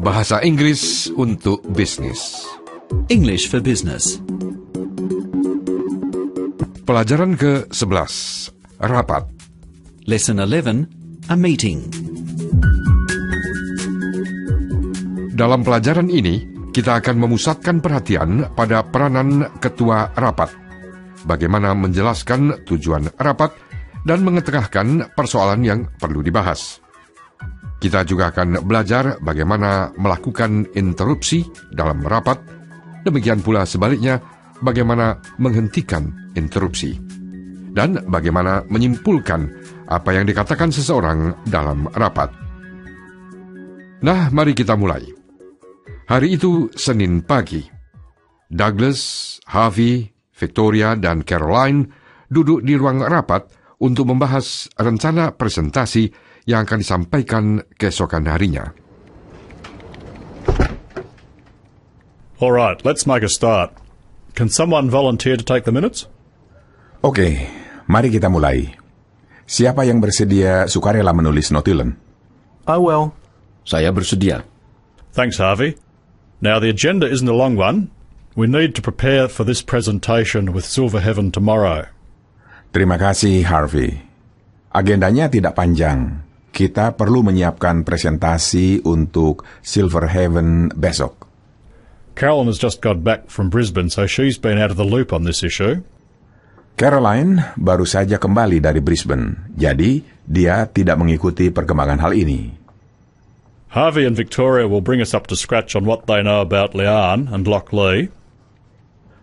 Bahasa Inggris untuk bisnis. English for Business. Pelajaran ke-11. Rapat. Lesson 11, a meeting. Dalam pelajaran ini, kita akan memusatkan perhatian pada peranan ketua rapat. Bagaimana menjelaskan tujuan rapat dan mengetengahkan persoalan yang perlu dibahas. Kita juga akan belajar bagaimana melakukan interupsi dalam rapat, demikian pula sebaliknya bagaimana menghentikan interupsi, dan bagaimana menyimpulkan apa yang dikatakan seseorang dalam rapat. Nah, mari kita mulai. Hari itu Senin pagi. Douglas, Harvey, Victoria, dan Caroline duduk di ruang rapat untuk membahas rencana presentasi yang akan disampaikan keesokan harinya. All right, let's make a start. Can someone volunteer to take the minutes? Oke, mari kita mulai. Siapa yang bersedia sukarela menulis notulen? I will. Saya bersedia. Thanks, Harvey. Now, the agenda isn't a long one. We need to prepare for this presentation with Silver Heaven tomorrow. Terima kasih, Harvey. Agendanya tidak panjang. Kita perlu menyiapkan presentasi untuk Silver Heaven besok. Carolyn has just got back from Brisbane, so she's been out of the loop on this issue. Caroline baru saja kembali dari Brisbane, jadi dia tidak mengikuti perkembangan hal ini. Harvey and Victoria will bring us up to scratch on what they know about Lian and Loch Lee.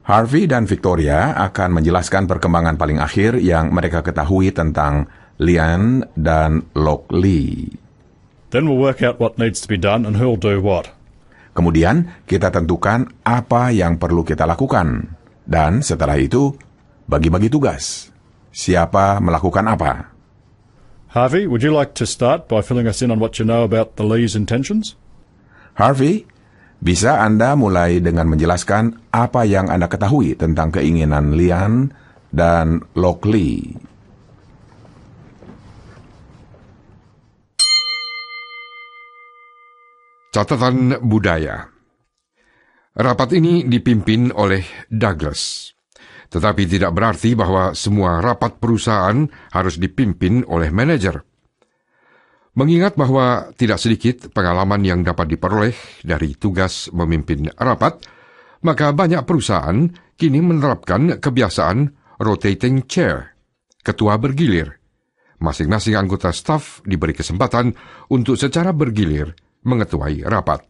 Harvey dan Victoria akan menjelaskan perkembangan paling akhir yang mereka ketahui tentang Lian dan Loch Lee. Then we'll work out what needs to be done and who'll do what. Kemudian kita tentukan apa yang perlu kita lakukan. Dan setelah itu, bagi-bagi tugas. Siapa melakukan apa? Harvey, would you like to start by filling us in on what you know about the Lee's intentions? Harvey, bisa Anda mulai dengan menjelaskan apa yang Anda ketahui tentang keinginan Lian dan Loch Lee. Catatan budaya. Rapat ini dipimpin oleh Douglas. Tetapi tidak berarti bahwa semua rapat perusahaan harus dipimpin oleh manajer. Mengingat bahwa tidak sedikit pengalaman yang dapat diperoleh dari tugas memimpin rapat, maka banyak perusahaan kini menerapkan kebiasaan rotating chair, ketua bergilir. Masing-masing anggota staf diberi kesempatan untuk secara bergilir mengetuai rapat.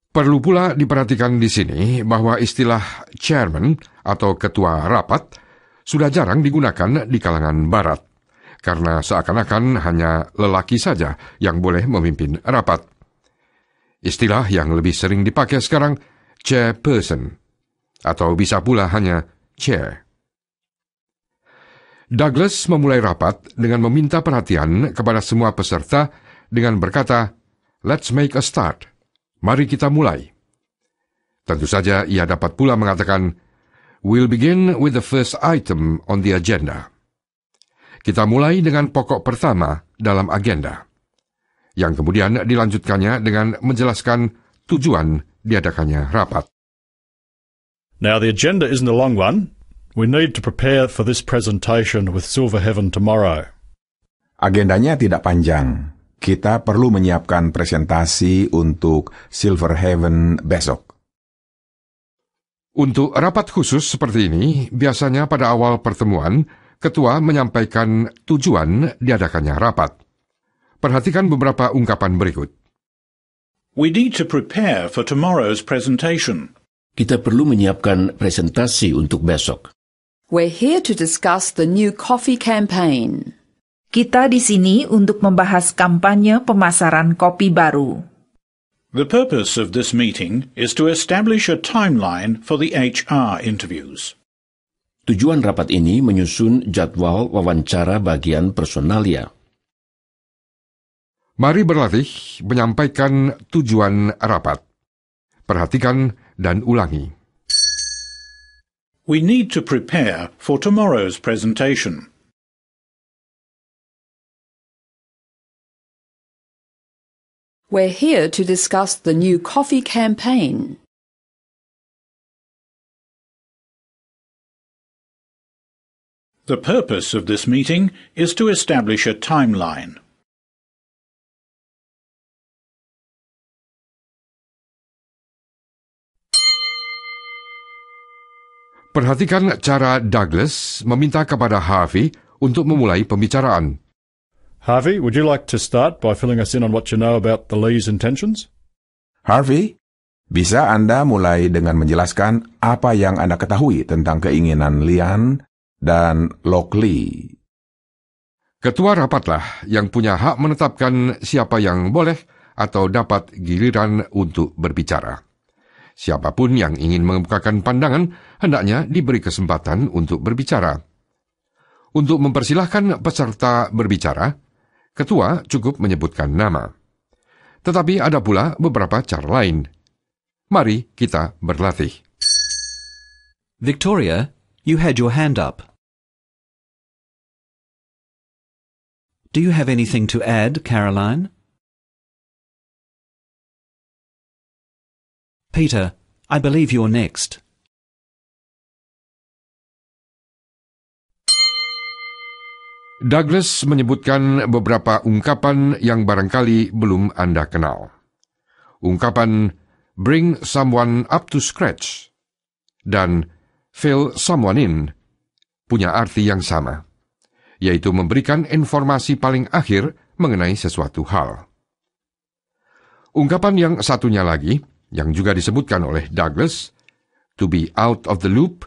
Perlu pula diperhatikan di sini bahwa istilah chairman atau ketua rapat sudah jarang digunakan di kalangan barat, karena seakan-akan hanya lelaki saja yang boleh memimpin rapat. Istilah yang lebih sering dipakai sekarang chairperson, atau bisa pula hanya chair. Douglas memulai rapat dengan meminta perhatian kepada semua peserta dengan berkata, "Let's make a start." Mari kita mulai. Tentu saja ia dapat pula mengatakan, "We'll begin with the first item on the agenda." Kita mulai dengan pokok pertama dalam agenda, yang kemudian dilanjutkannya dengan menjelaskan tujuan diadakannya rapat. Now, the agenda isn't a long one. We need to prepare for this presentation with Silver Heaven tomorrow. Agendanya tidak panjang. Kita perlu menyiapkan presentasi untuk Silver Heaven besok. Untuk rapat khusus seperti ini, biasanya pada awal pertemuan, ketua menyampaikan tujuan diadakannya rapat. Perhatikan beberapa ungkapan berikut. We need to prepare for tomorrow's presentation. Kita perlu menyiapkan presentasi untuk besok. We're here to discuss the new coffee campaign. Kita di sini untuk membahas kampanye pemasaran kopi baru. The purpose of this meeting is to establish a timeline for the HR interviews. Tujuan rapat ini menyusun jadwal wawancara bagian personalia. Mari berlatih menyampaikan tujuan rapat. Perhatikan dan ulangi. We need to prepare for tomorrow's presentation. We're here to discuss the new coffee campaign. The purpose of this meeting is to establish a timeline. Perhatikan cara Douglas meminta kepada Harvey untuk memulai pembicaraan. Harvey, would you like to start by filling us in on what you know about the Lees' intentions? Harvey, bisa Anda mulai dengan menjelaskan apa yang Anda ketahui tentang keinginan Lian dan Lockley? Ketua rapatlah yang punya hak menetapkan siapa yang boleh atau dapat giliran untuk berbicara. Siapapun yang ingin mengemukakan pandangan hendaknya diberi kesempatan untuk berbicara. Untuk mempersilahkan peserta berbicara, ketua cukup menyebutkan nama. Tetapi ada pula beberapa cara lain. Mari kita berlatih. Victoria, you had your hand up. Do you have anything to add, Caroline? Peter, I believe you're next. Douglas menyebutkan beberapa ungkapan yang barangkali belum Anda kenal. Ungkapan bring someone up to scratch dan fill someone in punya arti yang sama, yaitu memberikan informasi paling akhir mengenai sesuatu hal. Ungkapan yang satunya lagi, yang juga disebutkan oleh Douglas, to be out of the loop,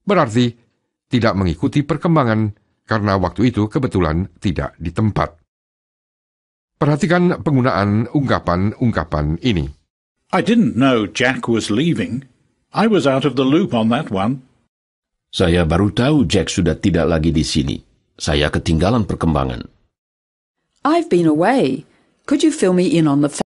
berarti tidak mengikuti perkembangan karena waktu itu kebetulan tidak di tempat. Perhatikan penggunaan ungkapan-ungkapan ini. I didn't know Jack was leaving. I was out of the loop on that one. Saya baru tahu Jack sudah tidak lagi di sini. Saya ketinggalan perkembangan. I've been away. Could you fill me in on the